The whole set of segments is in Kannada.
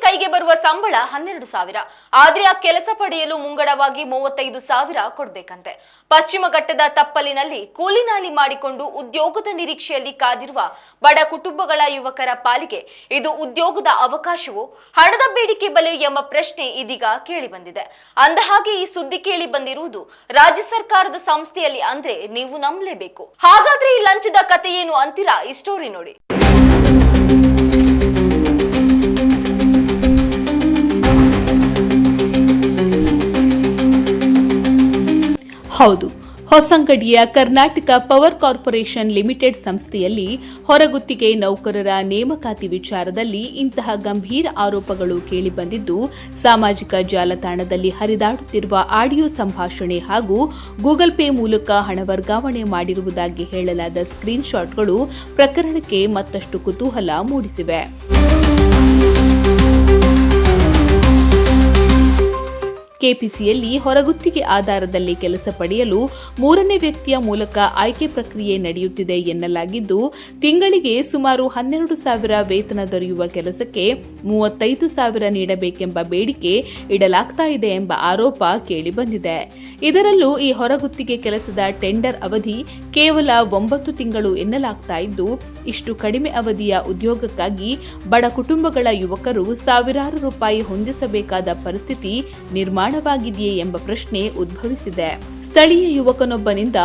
ಕೈಗೆ ಬರುವ ಸಂಬಳ 12,000. ಆದ್ರೆ ಆ ಕೆಲಸ ಪಡೆಯಲು ಮುಂಗಡವಾಗಿ 35,000 ಕೊಡ್ಬೇಕಂತೆ. ಪಶ್ಚಿಮ ಘಟ್ಟದ ತಪ್ಪಲಿನಲ್ಲಿ ಕೂಲಿನಾಲಿ ಮಾಡಿಕೊಂಡು ಉದ್ಯೋಗದ ನಿರೀಕ್ಷೆಯಲ್ಲಿ ಕಾದಿರುವ ಬಡ ಕುಟುಂಬಗಳ ಯುವಕರ ಪಾಲಿಗೆ ಇದು ಉದ್ಯೋಗದ ಅವಕಾಶವೋ ಹಣದ ಬೇಡಿಕೆ ಬಲೆ ಎಂಬ ಪ್ರಶ್ನೆ ಇದೀಗ ಕೇಳಿ ಬಂದಿದೆ. ಅಂದಹಾಗೆ ಈ ಸುದ್ದಿ ಕೇಳಿ ಬಂದಿರುವುದು ರಾಜ್ಯ ಸರ್ಕಾರದ ಸಂಸ್ಥೆಯಲ್ಲಿ ಅಂದ್ರೆ ನೀವು ನಂಬಲೇಬೇಕು. ಹಾಗಾದ್ರೆ ಈ ಲಂಚದ ಕತೆ ಏನು ಅಂತೀರಾ? ಈ ಸ್ಟೋರಿ ನೋಡಿ. ಹೌದು, ಹೊಸಂಗಡಿಯ ಕರ್ನಾಟಕ ಪವರ್ ಕಾರ್ಪೊರೇಷನ್ ಲಿಮಿಟೆಡ್ ಸಂಸ್ಥೆಯಲ್ಲಿ ಹೊರಗುತ್ತಿಗೆ ನೌಕರರ ನೇಮಕಾತಿ ವಿಚಾರದಲ್ಲಿ ಇಂತಹ ಗಂಭೀರ ಆರೋಪಗಳು ಕೇಳಿಬಂದಿದ್ದು, ಸಾಮಾಜಿಕ ಜಾಲತಾಣದಲ್ಲಿ ಹರಿದಾಡುತ್ತಿರುವ ಆಡಿಯೋ ಸಂಭಾಷಣೆ ಹಾಗೂ ಗೂಗಲ್ ಪೇ ಮೂಲಕ ಹಣ ವರ್ಗಾವಣೆ ಮಾಡಿರುವುದಾಗಿ ಹೇಳಲಾದ ಸ್ಕ್ರೀನ್ಶಾಟ್ಗಳು ಪ್ರಕರಣಕ್ಕೆ ಮತ್ತಷ್ಟು ಕುತೂಹಲ ಮೂಡಿಸಿವೆ. ಕೆಪಿಸಿಯಲ್ಲಿ ಹೊರಗುತ್ತಿಗೆ ಆಧಾರದಲ್ಲಿ ಕೆಲಸ ಪಡೆಯಲು ಮೂರನೇ ವ್ಯಕ್ತಿಯ ಮೂಲಕ ಆಯ್ಕೆ ಪ್ರಕ್ರಿಯೆ ನಡೆಯುತ್ತಿದೆ ಎನ್ನಲಾಗಿದ್ದು, ತಿಂಗಳಿಗೆ ಸುಮಾರು 12,000 ವೇತನ ದೊರೆಯುವ ಕೆಲಸಕ್ಕೆ 35,000 ನೀಡಬೇಕೆಂಬ ಬೇಡಿಕೆ ಇಡಲಾಗ್ತಾ ಇದೆ ಎಂಬ ಆರೋಪ ಕೇಳಿಬಂದಿದೆ. ಇದರಲ್ಲೂ ಈ ಹೊರಗುತ್ತಿಗೆ ಕೆಲಸದ ಟೆಂಡರ್ ಅವಧಿ ಕೇವಲ 9 ತಿಂಗಳು ಎನ್ನಲಾಗ್ತಾ ಇದ್ದು, ಇಷ್ಟು ಕಡಿಮೆ ಅವಧಿಯ ಉದ್ಯೋಗಕ್ಕಾಗಿ ಬಡ ಕುಟುಂಬಗಳ ಯುವಕರು ಸಾವಿರಾರು ರೂಪಾಯಿ ಹೊಂದಿಸಬೇಕಾದ ಪರಿಸ್ಥಿತಿ ನಿರ್ಮಾಣವಾಗಿದೆಯೇ ಎಂಬ ಪ್ರಶ್ನೆ ಉದ್ಭವಿಸಿದೆ. ಸ್ಥಳೀಯ ಯುವಕನೊಬ್ಬನಿಂದ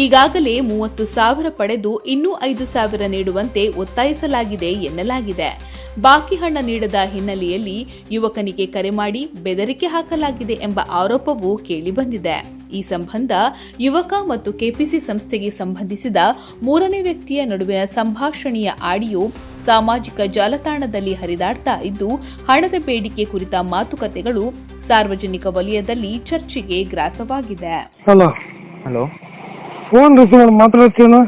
ಈಗಾಗಲೇ 30,000 ಪಡೆದು ಇನ್ನೂ 5,000 ನೀಡುವಂತೆ ಒತ್ತಾಯಿಸಲಾಗಿದೆ ಎನ್ನಲಾಗಿದೆ. ಬಾಕಿ ಹಣ ನೀಡದ ಹಿನ್ನೆಲೆಯಲ್ಲಿ ಯುವಕನಿಗೆ ಕರೆ ಮಾಡಿ ಬೆದರಿಕೆ ಹಾಕಲಾಗಿದೆ ಎಂಬ ಆರೋಪವೂ ಕೇಳಿಬಂದಿದೆ. ಈ ಸಂಬಂಧ ಯುವಕ ಮತ್ತು ಕೆಪಿಸಿ ಸಂಸ್ಥೆಗೆ ಸಂಬಂಧಿಸಿದ ಮೂರನೇ ವ್ಯಕ್ತಿಯ ನಡುವಿನ ಸಂಭಾಷಣೆಯ ಆಡಿಯೋ ಸಾಮಾಜಿಕ ಜಾಲತಾಣದಲ್ಲಿ ಹರಿದಾಡ್ತಾ ಇದ್ದು, ಹಣದ ಬೇಡಿಕೆ ಕುರಿತ ಮಾತುಕತೆಗಳು ಸಾರ್ವಜನಿಕ ವಲಯದಲ್ಲಿ ಚರ್ಚೆಗೆ ಗ್ರಾಸವಾಗಿದೆ. ಹಲೋ ಹಲೋ, ಫೋನ್ ರಿಸೀವ್ ಮಾತಾಡ್ತೀನ?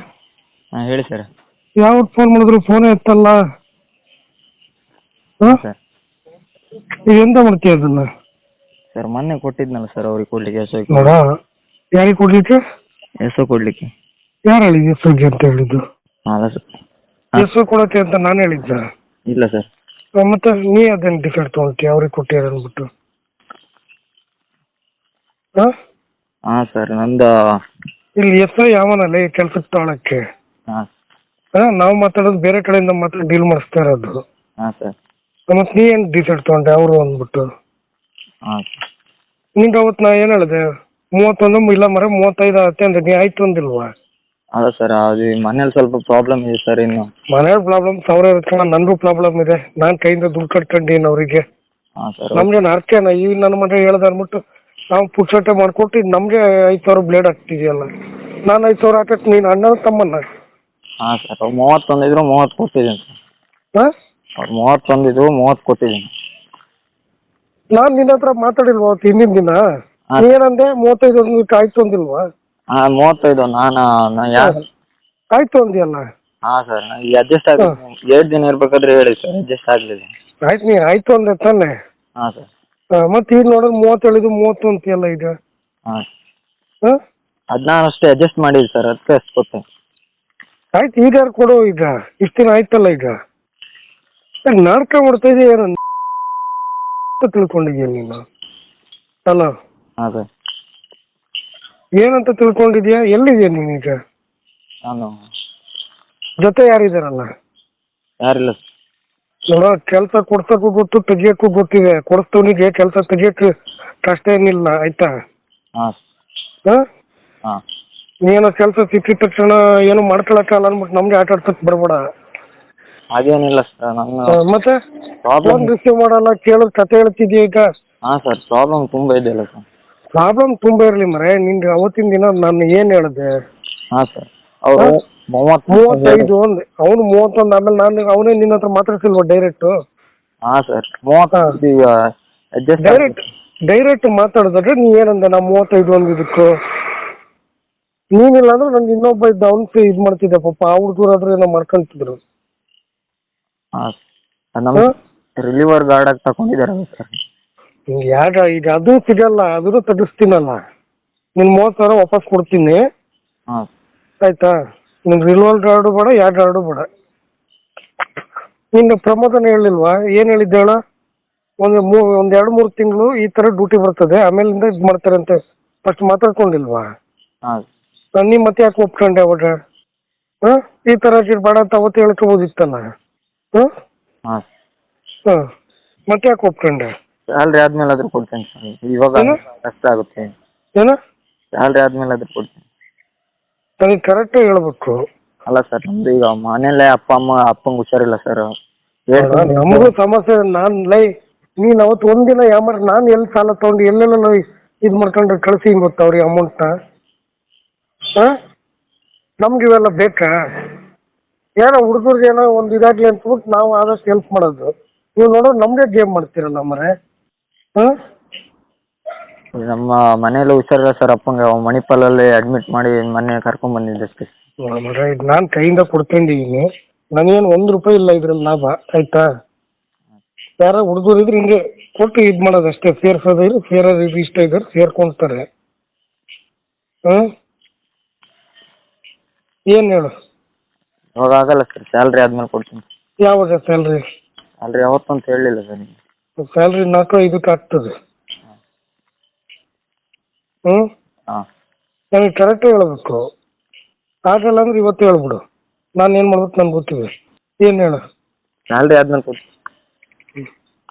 ಹೇಳಿ ಸರ್. ಯಾವತ್ತು ಫೋನ್ ಮಾಡಿದ್ರು ಫೋನೇ ಎತ್ತಲ್ಲ. ಸರ್ ಈಗ ಎಂತ ಮಾಡ್ತೀಯ ಅದನ್ನ? ಸರ್ ಮೊನ್ನೆ ಕೊಟ್ಟಿದ್ನಲ್ಲ ಸರ್, ಅವ್ರಿಗೆ ಕೊಡ್ಲಿಕ್ಕೆ ಎಸೋ ನೋಡ. ಯಾರಿಗೆ ಕೊಡ್ಲಿಕ್ಕೆ? ಎಸೋ ಕೊಡ್ಲಿಕ್ಕೆ. ಯಾರು ಹೇಳಿದ್ದು ಎಸೋಗೆ ಅಂತ ಹೇಳಿದ್ದು? ಅಲ್ಲ ಸರ್, ಎಸೋ ಕೊಡತ್ತೆ ಅಂತ ನಾನು ಹೇಳಿದ್ದ? ಇಲ್ಲ ಸರ್. ಮತ್ತೆ ನೀ ಅದೇನು ಟಿಕೆಟ್ ತಗೊಳ್ತೀಯ ಅವ್ರಿಗೆ ಕೊಟ್ಟಿರ ಅಂದ್ಬಿಟ್ಟು? ಹಾಂ ಸರ್, ನಂದು ಇಲ್ಲಿ ಎಸೋ ಯಾವನಲ್ಲ ಈ ಕೆಲ್ಸಕ್ಕೆ ತಗೊಳಕ್ಕೆ? ಹಾಂ ನಾವು ಮಾತಾಡೋದು ಬೇರೆ ಕಡೆಯಿಂದ ಮಾತ್ರ ಡೀಲ್ ಮಾಡಿಸ್ತಾ ಇರೋದು. ಹಾಂ ಸರ್. ಮತ್ತೆ ನೀ ಏನು ಟಿಕೆಟ್ ತಗೊಂಡೆ ಅವರು ಅಂದ್ಬಿಟ್ಟು? ಹಾಂ ನಿಂಗೆ ಅವತ್ತು ನಾ ಏನು ಹೇಳಿದೆ? 31 ಇಲ್ಲ ಮರ 35 ಆಗುತ್ತೆ ಅಂದ್ರೆ ನೀ ಆಯ್ತು ಅಂದಿಲ್ವಾ? ಅಲ್ಲ ಸರ್, ಅದು ಮನೇಲಿ ಸ್ವಲ್ಪ ಪ್ರಾಬ್ಲಮ್ ಇದೆ ಸರ್. ಇನ್ನು ಮನೆಯ ಪ್ರಾಬ್ಲಮ್ ಸಾವಿರ ಇರ್ತಾನ, ನನಗೂ ಪ್ರಾಬ್ಲಮ್ ಇದೆ. ನಾನು ಕೈಯಿಂದ ದುಡ್ಡು ಕಟ್ಕೊಂಡೀನಿ ಅವ್ರಿಗೆ. ಹಾಂ ಸರ್. ನಮ್ಗೆ ಅರ್ಕೆನ ಈ ನನ್ನ ಮನೆ ಹೇಳ್ದ ಅಂದ್ಬಿಟ್ಟು ನಾವು ಪುಕ್ಷಟೆ ಮಾಡ್ಕೊಟ್ಟು ನಮ್ಗೆ 5,000 ಬ್ಲೇಡ್ ಹಾಕ್ತಿದ್ಯಲ್ಲ. ನಾನು 5,000 ಹಾಕಕ್ಕೆ ನೀನು ಅಣ್ಣ ತಮ್ಮನ್ನ? ಹಾಂ ಸರ್, ಅವ್ರು 31 ಇದ್ರು 30 ಕೊಟ್ಟಿದ್ದೀನಿ ಸರ್. ಹಾಂ, ಅವ್ರು 31 ಇದ್ರು 30 ಕೊಟ್ಟಿದ್ದೀನಿ. ನಾನು ನಿನ್ನ ಹತ್ರ ಮಾತಾಡಿಲ್ವಾ ಅವತ್ತು ಹಿಂದಿನ ದಿನ? ಏನಂದೆ? 35 ಆಯ್ತು ಅಂದಿಲ್ವಾ? ಹಾಂ 35. ನಾನು ಯಾರು ಆಯ್ತು ಅಂದಿಯಲ್ಲ? ಹಾಂ ಸರ್, ಈಗ ಅಡ್ಜಸ್ಟ್ ಆಗಿ 7 ದಿನ ಇರ್ಬೇಕಾದ್ರೆ ಹೇಳಿ ಸರ್, ಅಡ್ಜಸ್ಟ್ ಆಗಲಿಲ್ಲ. ಆಯ್ತು, ನೀ ಆಯ್ತು ಅಂದೆ ತಾನೆ? ಹಾಂ ಸರ್. ಮತ್ತೆ ಈಗ ನೋಡೋದು 37 30 ಅಂತೀಯಲ್ಲ ಈಗ? ಹಾಂ ಹಾಂ, ಅದು ನಾನು ಅಷ್ಟೇ ಅಡ್ಜಸ್ಟ್ ಮಾಡಿದ್ದು ಸರ್, ಅದಕ್ಕೆ ಅಷ್ಟು ಕೊಟ್ಟೆ. ಆಯ್ತು, ಈಗ ಯಾರು ಕೊಡು? ಈಗ ಇಷ್ಟು ದಿನ ಆಯ್ತಲ್ಲ, ಈಗ ನಾಟಕ ಮಾಡ್ತಾ ಇದೆಯಾ ಏನಂತ ತಿಳ್ಕೊಂಡಿದ್ಯಾ ನೀನು? ಅಲ್ಲ, ಹಾಂ ಸರ್. ಏನಂತ ತಿಳ್ಕೊಂಡಿದ್ಯಾ? ಎಲ್ಲಿದ್ಯಾ ನೀನೀಗ? ನಾನು ಜೊತೆ ಯಾರಿದಾರಲ್ಲ? ಯಾರಿಲ್ಲ ಸರ್. ನೋಡೋ, ಕೆಲಸ ಕೊಡ್ಸಕ್ಕೂ ಗೊತ್ತು, ತೆಗಿಯಕ್ಕೂ ಗೊತ್ತಿದೆ. ಕೊಡಿಸ್ತವನಿಗೆ ಕೆಲಸ ತೆಗಿಯಕ್ಕೆ ಕಷ್ಟ ಏನಿಲ್ಲ, ಆಯ್ತಾ? ಹಾಂ ಹಾಂ, ಹಾಂ. ನೀನೋ ಕೆಲಸ ಸಿಕ್ಕಿದ ತಕ್ಷಣ ಏನು ಮಾಡ್ಕೊಳಕ್ಕಲ್ಲ ಅಂದ್ಬಿಟ್ಟು ನಮ್ಗೆ ಆಟ ಆಡ್ಸಕ್ ಬರಬೇಡ. ಅದೇನಿಲ್ಲ ಸರ್, ನನ್ನ ಮತ್ತೆ ಪ್ರಾಬ್ಲಮ್. ಫೋನ್ ರಿಸೀವ್ ಮಾಡಲ್ಲ, ಕೇಳೋದು ಕತೆ ಹೇಳ್ತಿದ್ಯಾ ಈಗ? ಹಾಂ ಸರ್, ಪ್ರಾಬ್ಲಮ್ ತುಂಬ ಇದೆಯಲ್ಲ ಸರ್. ಪ್ರಾಬ್ಲಮ್ ತುಂಬ ಇರಲಿ ಮರೆ. ನಿನ್ಗೆ ಅವತ್ತಿನ ದಿನ ನಾನು ಏನು ಹೇಳಿದೆ? ಹಾಂ ಸರ್, ಅವರು 35 ಅಂದೆ, ಅವನು 31. ಆಮೇಲೆ ನಾನು ಅವನೇ ನಿನ್ನ ಹತ್ರ ಮಾತಾಡ್ಸಿಲ್ವ ಡೈರೆಕ್ಟು? ಹಾಂ ಸರ್, 30 ಈಗ ಅಡ್ಜಸ್ಟ್ ಡೈರೆಕ್ಟ್ ಮಾತಾಡಿದ್ರೆ ನೀ ಏನಂದೆ? ನಾ 35 ಅಂದಿದ್ದಕ್ಕೂ ನೀನಿಲ್ಲ ಅಂದ್ರೆ ನನ್ಗೆ ಇನ್ನೊಬ್ಬ ಇದ್ದ, ಅವನ್ಗೆ ಇದು ಮಾಡ್ತಿದ್ದೆ ಪಾಪ. ಆ ಹುಡುಗರಾದ್ರೆ ಏನೋ ಮಾಡ್ಕೊಂತಿದ್ರು. ಹಾಂ, ನಮ್ಮ ರಿಲೀವರ್ ಗಾರ್ಡಾಗಿ ತಗೊಂಡಿದ್ದಾರೆ ಸರ್. ಯಾಕ ಈಗ ಅದು ಸಿಗಲ್ಲ, ಅದನ್ನು ತೆಗಿಸ್ತೀನಲ್ಲ. ನಿನ್ 30,000 ವಾಪಸ್ ಕೊಡ್ತೀನಿ, ಹಾಂ ಆಯ್ತಾ? ನಿನ್ ರಿಲ್ವಲ್ ಗಾರ್ಡು ಬೇಡ, ಯಾವ ಗಾರ್ಡು ಬೇಡ. ನಿನ್ನ ಪ್ರಮೋದನ ಹೇಳಿಲ್ವಾ? ಏನ್ ಹೇಳಿದ್ದೆ ಹೇಳ? ಒಂದ್ 2-3 ತಿಂಗಳು ಈ ತರ ಡ್ಯೂಟಿ ಬರ್ತದೆ, ಆಮೇಲಿಂದ ಇದು ಮಾಡ್ತಾರೆ ಅಂತ ಫಸ್ಟ್ ಮಾತಾಡ್ಕೊಂಡಿಲ್ವಾ? ಹಾಂ ನೀ ಮತ್ತೆ ಯಾಕೆ ಒಪ್ಕೊಂಡೆ ಅವಾಗ? ಈ ತರ ಬೇಡ ಅಂತ ಅವತ್ತು ಹೇಳ್ಕೋಬೋದಿತ್ತಲ್ಲ. ಹಾಂ ಮತ್ತೆ ಯಾಕೆ ಒಪ್ಕೊಂಡೆ? ಸ್ಯಾಲ್ರಿ ಆದ್ಮೇಲೆ ಆದ್ರೂ ಕೊಡ್ತೇನೆ ಸರ್, ಇವಾಗ ಕಷ್ಟ ಆಗುತ್ತೆ. ಏನ ಸ್ಯಾಲ್ರಿ ಆದ್ಮೇಲೆ ಆದ್ರೂ ಕೊಡ್ತೇನೆ. ನನಗೆ ಕರೆಕ್ಟಾಗಿ ಹೇಳ್ಬೇಕು. ಅಲ್ಲ ಸರ್, ನಮ್ದು ಈಗ ಮನೇಲೆ ಅಪ್ಪಂಗೆ ಹುಷಾರಿಲ್ಲ ಸರ್. ನಮಗೂ ಸಮಸ್ಯೆ. ನೀನ್ ಅವತ್ತು ಒಂದಿನ ಯಾಮಾರ ನಾನು ಎಲ್ಲಿ ಸಾಲ ತಗೊಂಡು ಎಲ್ಲೆಲ್ಲ ಇದು ಮಾಡ್ಕೊಂಡು ಕಳಿಸಿ ಗೊತ್ತ ಅವ್ರಿಗೆ ಅಮೌಂಟ್ನ. ನಮ್ಗೆ ಇವೆಲ್ಲ ಬೇಕಾ? ಏನೋ ಹುಡುಗರಿಗೆ ಏನೋ ಒಂದು ಇದಾಗ್ಲಿ ಅಂತಬಿಟ್ಟು ನಾವು ಆದಷ್ಟು ಹೆಲ್ಪ್ ಮಾಡೋದು. ನೀವು ನೋಡೋದು ನಮ್ದೇ ಗೇಮ್ ಮಾಡ್ತೀರಲ್ಲ ಮರೆ. ನಮ್ಮ ಮನೇಲಿ ಹುಷಾರಿಲ್ಲ ಸರ್, ಅಪ್ಪಂಗೆ ಮಣಿಪಾಲಲ್ಲಿ ಅಡ್ಮಿಟ್ ಮಾಡಿ ಮೊನ್ನೆ ಕರ್ಕೊಂಡ್ ಬಂದಿದ್ದೆ ಅಷ್ಟೇ. ಇದು ನಾನು ಕೈಯಿಂದ ಕೊಡ್ಕೊಂಡಿದ್ದೀನಿ, ನನಗೇನು ₹1 ಇಲ್ಲ ಇದ್ರಲ್ಲಿ ಲಾಭ, ಆಯ್ತಾ? ಯಾರ ಹುಡುಗರು ಇದ್ರೆ ಹಿಂಗೆ ಕೊಟ್ಟು ಇದು ಮಾಡೋದು ಅಷ್ಟೇ. ಸೇರ್ಸೋದಿದ್ರು ಸೇರೋದು ಇಷ್ಟ ಇದ್ದಾರೆ ಸೇರ್ಕೊಂತಾರೆ. ಏನು ಹೇಳು? ಇವಾಗ ಆಗಲ್ಲ ಸರ್, ಸ್ಯಾಲ್ರಿ ಆದ್ಮೇಲೆ ಕೊಡ್ತೀನಿ. ಯಾವಾಗ ಸ್ಯಾಲ್ರಿ? ಸ್ಯಾಲ್ರಿ ಯಾವತ್ತು ಅಂತ ಹೇಳಲಿಲ್ಲ ಸರ್ ನಿಮ್ಗೆ. ಸ್ಯಾಲ್ರಿ 4-5ಕ್ಕೆ ಆಗ್ತದೆ. ಹಾಂ ನನಗೆ ಕರೆಕ್ಟಾಗಿ ಹೇಳ್ಬೇಕು. ಆಗಲ್ಲ ಅಂದ್ರೆ ಇವತ್ತು ಹೇಳ್ಬಿಡು, ನಾನು ಏನು ಮಾಡ್ಬೇಕು ನನ್ಗೆ ಗೊತ್ತಿದೆ. ಏನು ಹೇಳು? ಸ್ಯಾಲ್ರಿ ಆದ್ಮೇಲೆ ಕೊಡ್ತೀನಿ.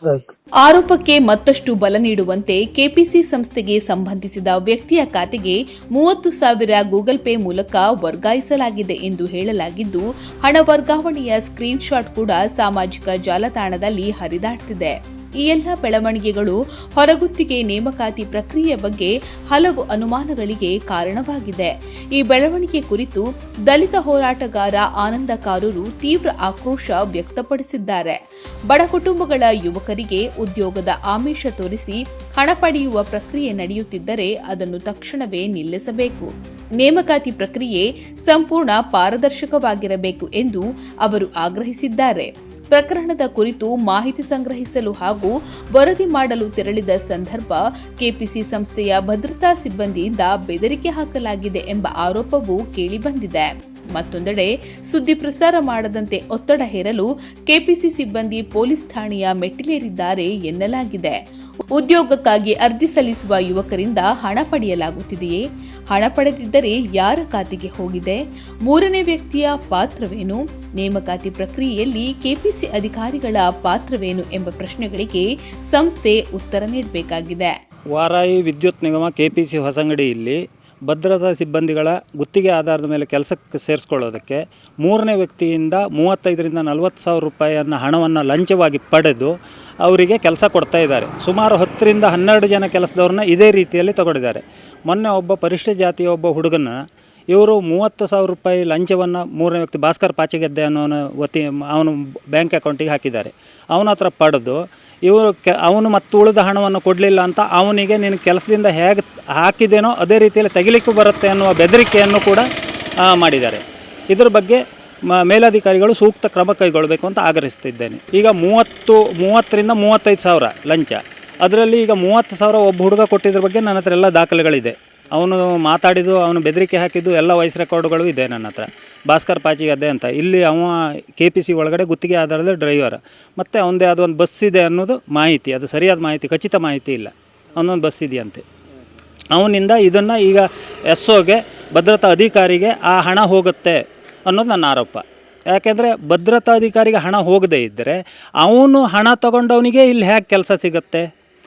ಆಯ್ತು. ಆರೋಪಕ್ಕೆ ಮತ್ತಷ್ಟು ಬಲ ನೀಡುವಂತೆ ಕೆಪಿಸಿ ಸಂಸ್ಥೆಗೆ ಸಂಬಂಧಿಸಿದ ವ್ಯಕ್ತಿಯ ಖಾತೆಗೆ 30,000 ಗೂಗಲ್ ಪೇ ಮೂಲಕ ವರ್ಗಾಯಿಸಲಾಗಿದೆ ಎಂದು ಹೇಳಲಾಗಿದ್ದು, ಹಣ ವರ್ಗಾವಣೆಯ ಸ್ಕ್ರೀನ್ ಶಾಟ್ ಕೂಡ ಸಾಮಾಜಿಕ ಜಾಲತಾಣದಲ್ಲಿ ಹರಿದಾಡ್ತಿದೆ. ಈ ಎಲ್ಲ ಬೆಳವಣಿಗೆಗಳು ಹೊರಗುತ್ತಿಗೆ ನೇಮಕಾತಿ ಪ್ರಕ್ರಿಯೆ ಬಗ್ಗೆ ಹಲವು ಅನುಮಾನಗಳಿಗೆ ಕಾರಣವಾಗಿದೆ. ಈ ಬೆಳವಣಿಗೆ ಕುರಿತು ದಲಿತ ಹೋರಾಟಗಾರ ಆನಂದ ಕಾರೂರು ತೀವ್ರ ಆಕ್ರೋಶ ವ್ಯಕ್ತಪಡಿಸಿದ್ದಾರೆ. ಬಡ ಕುಟುಂಬಗಳ ಯುವಕರಿಗೆ ಉದ್ಯೋಗದ ಆಮಿಷ ತೋರಿಸಿ ಹಣ ಪಡೆಯುವ ಪ್ರಕ್ರಿಯೆ ನಡೆಯುತ್ತಿದ್ದರೆ ಅದನ್ನು ತಕ್ಷಣವೇ ನಿಲ್ಲಿಸಬೇಕು. ನೇಮಕಾತಿ ಪ್ರಕ್ರಿಯೆ ಸಂಪೂರ್ಣ ಪಾರದರ್ಶಕವಾಗಿರಬೇಕು ಎಂದು ಅವರು ಆಗ್ರಹಿಸಿದ್ದಾರೆ. ಪ್ರಕರಣದ ಕುರಿತು ಮಾಹಿತಿ ಸಂಗ್ರಹಿಸಲು ಹಾಗೂ ವರದಿ ಮಾಡಲು ತೆರಳಿದ ಸಂದರ್ಭ ಕೆಪಿಸಿ ಸಂಸ್ಥೆಯ ಭದ್ರತಾ ಸಿಬ್ಬಂದಿಯಿಂದ ಬೆದರಿಕೆ ಹಾಕಲಾಗಿದೆ ಎಂಬ ಆರೋಪವೂ ಕೇಳಿಬಂದಿದೆ. ಮತ್ತೊಂದೆಡೆ ಸುದ್ದಿ ಪ್ರಸಾರ ಮಾಡದಂತೆ ಒತ್ತಡ ಹೇರಲು ಕೆಪಿಸಿ ಸಿಬ್ಬಂದಿ ಪೊಲೀಸ್ ಠಾಣೆಯ ಮೆಟ್ಟಿಲೇರಿದ್ದಾರೆ ಎನ್ನಲಾಗಿದೆ. ಉದ್ಯೋಗಕ್ಕಾಗಿ ಅರ್ಜಿ ಸಲ್ಲಿಸುವ ಯುವಕರಿಂದ ಹಣ ಪಡೆಯಲಾಗುತ್ತಿದೆಯೇ? ಹಣ ಪಡೆದಿದ್ದರೆ ಯಾರ ಖಾತೆಗೆ ಹೋಗಿದೆ? ಮೂರನೇ ವ್ಯಕ್ತಿಯ ಪಾತ್ರವೇನು? ನೇಮಕಾತಿ ಪ್ರಕ್ರಿಯೆಯಲ್ಲಿ ಕೆಪಿಸಿ ಅಧಿಕಾರಿಗಳ ಪಾತ್ರವೇನು ಎಂಬ ಪ್ರಶ್ನೆಗಳಿಗೆ ಸಂಸ್ಥೆ ಉತ್ತರ ನೀಡಬೇಕಾಗಿದೆ. ವಾರಾಯಿ ವಿದ್ಯುತ್ ನಿಗಮ ಕೆಪಿಸಿ ಹೊಸಂಗಡಿಯಲ್ಲಿ ಭದ್ರತಾ ಸಿಬ್ಬಂದಿಗಳ ಗುತ್ತಿಗೆ ಆಧಾರದ ಮೇಲೆ ಕೆಲಸಕ್ಕೆ ಸೇರಿಸ್ಕೊಳ್ಳೋದಕ್ಕೆ ಮೂರನೇ ವ್ಯಕ್ತಿಯಿಂದ 35,000 ರಿಂದ 40,000 ರೂಪಾಯಿಯನ್ನು ಹಣವನ್ನು ಲಂಚವಾಗಿ ಪಡೆದು ಅವರಿಗೆ ಕೆಲಸ ಕೊಡ್ತಾ ಇದ್ದಾರೆ. ಸುಮಾರು 10 ರಿಂದ 12 ಜನ ಕೆಲಸದವ್ರನ್ನ ಇದೇ ರೀತಿಯಲ್ಲಿ ತಗೊಂಡಿದ್ದಾರೆ. ಮೊನ್ನೆ ಒಬ್ಬ ಪರಿಶಿಷ್ಟ ಜಾತಿಯ ಒಬ್ಬ ಹುಡುಗನ ಇವರು 30,000 ರೂಪಾಯಿ ಲಂಚವನ್ನು ಮೂರನೇ ವ್ಯಕ್ತಿ ಭಾಸ್ಕರ್ ಪಾಚಿಗೆದ್ದೆ ಅನ್ನೋನ ಅವನು ಬ್ಯಾಂಕ್ ಅಕೌಂಟಿಗೆ ಹಾಕಿದ್ದಾರೆ. ಅವನ ಹತ್ರ ಪಡೆದು ಇವರು ಅವನು ಮತ್ತು ಉಳಿದ ಹಣವನ್ನು ಕೊಡಲಿಲ್ಲ ಅಂತ ಅವನಿಗೆ ನೀನು ಕೆಲಸದಿಂದ ಹೇಗೆ ಹಾಕಿದೇನೋ ಅದೇ ರೀತಿಯಲ್ಲಿ ತೆಗಿಲಿಕ್ಕೂ ಬರುತ್ತೆ ಅನ್ನುವ ಬೆದರಿಕೆಯನ್ನು ಕೂಡ ಮಾಡಿದ್ದಾರೆ. ಇದರ ಬಗ್ಗೆ ಮೇಲಧಿಕಾರಿಗಳು ಸೂಕ್ತ ಕ್ರಮ ಕೈಗೊಳ್ಳಬೇಕು ಅಂತ ಆಗ್ರಹಿಸ್ತಿದ್ದೇನೆ. ಈಗ 30 ರಿಂದ 35,000 ಲಂಚ, ಅದರಲ್ಲಿ ಈಗ 30,000 ಒಬ್ಬ ಹುಡುಗ ಕೊಟ್ಟಿದ್ರ ಬಗ್ಗೆ ನನ್ನ ಹತ್ರ ಎಲ್ಲ ದಾಖಲೆಗಳಿದೆ. ಅವನು ಮಾತಾಡಿದ್ದು, ಅವನು ಬೆದರಿಕೆ ಹಾಕಿದ್ದು ಎಲ್ಲ ವಾಯ್ಸ್ ರೆಕಾರ್ಡುಗಳು ಇದೆ ನನ್ನ ಹತ್ರ. ಭಾಸ್ಕರ್ ಪಾಚಿಗದ್ದೆ ಅಂತ ಇಲ್ಲಿ ಅವ ಕೆಪಿಸಿ ಒಳಗಡೆ ಗುತ್ತಿಗೆ ಆಧಾರದ ಡ್ರೈವರ್, ಮತ್ತು ಅವನದೇ ಆದ ಒಂದು ಬಸ್ ಇದೆ ಅನ್ನೋದು ಮಾಹಿತಿ, ಅದು ಸರಿಯಾದ ಮಾಹಿತಿ, ಖಚಿತ ಮಾಹಿತಿ ಇಲ್ಲ. ಅವನೊಂದು ಬಸ್ ಇದೆಯಂತೆ. ಅವನಿಂದ ಇದನ್ನು ಈಗ SOಗೆ ಭದ್ರತಾ ಅಧಿಕಾರಿಗೆ ಆ ಹಣ ಹೋಗುತ್ತೆ ಅನ್ನೋದು ನನ್ನ ಆರೋಪ. ಯಾಕೆಂದರೆ ಭದ್ರತಾ ಅಧಿಕಾರಿಗೆ ಹಣ ಹೋಗದೇ ಇದ್ದರೆ ಅವನು ಹಣ ತಗೊಂಡವನಿಗೆ ಇಲ್ಲಿ ಹೇಗೆ ಕೆಲಸ ಸಿಗುತ್ತೆ?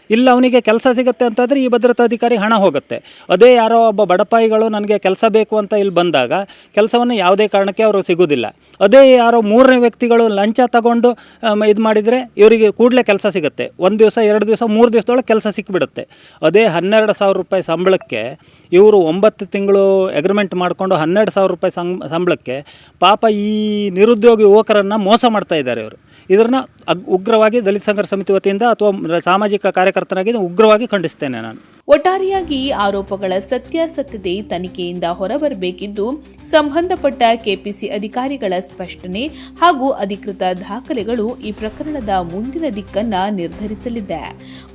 ಇಲ್ಲ ಅವನಿಗೆ ಕೆಲಸ ಸಿಗುತ್ತೆ ಅಂತಂದರೆ ಈ ಭದ್ರತಾ ಅಧಿಕಾರಿಗೆ ಹಣ ಹೋಗುತ್ತೆ. ಅದೇ ಯಾರೋ ಒಬ್ಬ ಬಡಪಾಯಿಗಳು ನನಗೆ ಕೆಲಸ ಬೇಕು ಅಂತ ಇಲ್ಲಿ ಬಂದಾಗ ಕೆಲಸವನ್ನು ಯಾವುದೇ ಕಾರಣಕ್ಕೆ ಅವರು ಸಿಗೋದಿಲ್ಲ. ಅದೇ ಯಾರೋ ಮೂರನೇ ವ್ಯಕ್ತಿಗಳು ಲಂಚ ತಗೊಂಡು ಇದು ಮಾಡಿದರೆ ಇವರಿಗೆ ಕೂಡಲೇ ಕೆಲಸ ಸಿಗುತ್ತೆ. 1 ದಿವಸ 2 ದಿವಸ 3 ದಿವಸದೊಳಗೆ ಕೆಲಸ ಸಿಕ್ಕಿಬಿಡುತ್ತೆ. ಅದೇ 12,000 ರೂಪಾಯಿ ಸಂಬಳಕ್ಕೆ ಇವರು 9 ತಿಂಗಳು ಅಗ್ರಿಮೆಂಟ್ ಮಾಡಿಕೊಂಡು 12,000 ರೂಪಾಯಿ ಸಂಬಳಕ್ಕೆ ಪಾಪ ಈ ನಿರುದ್ಯೋಗಿ ಯುವಕರನ್ನು ಮೋಸ ಮಾಡ್ತಾ ಇದ್ದಾರೆ ಇವರು. ಇದನ್ನು ಉಗ್ರವಾಗಿ ದಲಿತ ಸಂಘರ್ಷ ಸಮಿತಿ ವತಿಯಿಂದ ಅಥವಾ ಸಾಮಾಜಿಕ ಕಾರ್ಯಕರ್ತನಾಗಿ ಉಗ್ರವಾಗಿ ಖಂಡಿಸ್ತೇನೆ ನಾನು. ಒಟ್ಟಾರೆಯಾಗಿ ಆರೋಪಗಳ ಸತ್ಯಾಸತ್ಯತೆ ತನಿಖೆಯಿಂದ ಹೊರಬರಬೇಕಿದ್ದು, ಸಂಬಂಧಪಟ್ಟ ಕೆಪಿಸಿ ಅಧಿಕಾರಿಗಳ ಸ್ಪಷ್ಟನೆ ಹಾಗೂ ಅಧಿಕೃತ ದಾಖಲೆಗಳು ಈ ಪ್ರಕರಣದ ಮುಂದಿನ ದಿಕ್ಕನ್ನ ನಿರ್ಧರಿಸಲಿದೆ.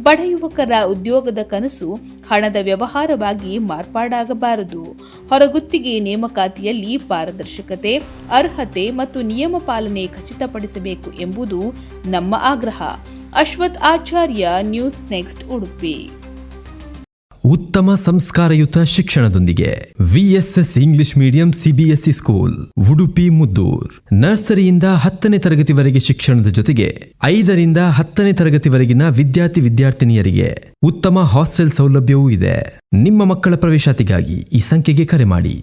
ಬಡ ಯುವಕರ ಉದ್ಯೋಗದ ಕನಸು ಹಣದ ವ್ಯವಹಾರವಾಗಿ ಮಾರ್ಪಾಡಾಗಬಾರದು. ಹೊರಗುತ್ತಿಗೆ ನೇಮಕಾತಿಯಲ್ಲಿ ಪಾರದರ್ಶಕತೆ, ಅರ್ಹತೆ ಮತ್ತು ನಿಯಮ ಪಾಲನೆ ಖಚಿತಪಡಿಸಬೇಕು ಎಂಬುದು ನಮ್ಮ ಆಗ್ರಹ. Ashwath Acharya, News Next Udupi. ಉತ್ತಮ ಸಂಸ್ಕಾರಯುತ ಶಿಕ್ಷಣದೊಂದಿಗೆ VSS English medium CBSE school Udupi Muddur. ನರ್ಸರಿಯಿಂದ 10ನೇ ತರಗತಿವರೆಗೆ ಶಿಕ್ಷಣದ ಜೊತೆಗೆ 5ರಿಂದ 10ನೇ ತರಗತಿವರೆಗಿನ ವಿದ್ಯಾರ್ಥಿನಿಯರಿಗೆ ಉತ್ತಮ ಹಾಸ್ಟೆಲ್ ಸೌಲಭ್ಯವೂ ಇದೆ. ನಿಮ್ಮ ಮಕ್ಕಳ ಪ್ರವೇಶಾತಿಗಾಗಿ ಈ ಸಂಖ್ಯೆಗೆ ಕರೆ ಮಾಡಿ.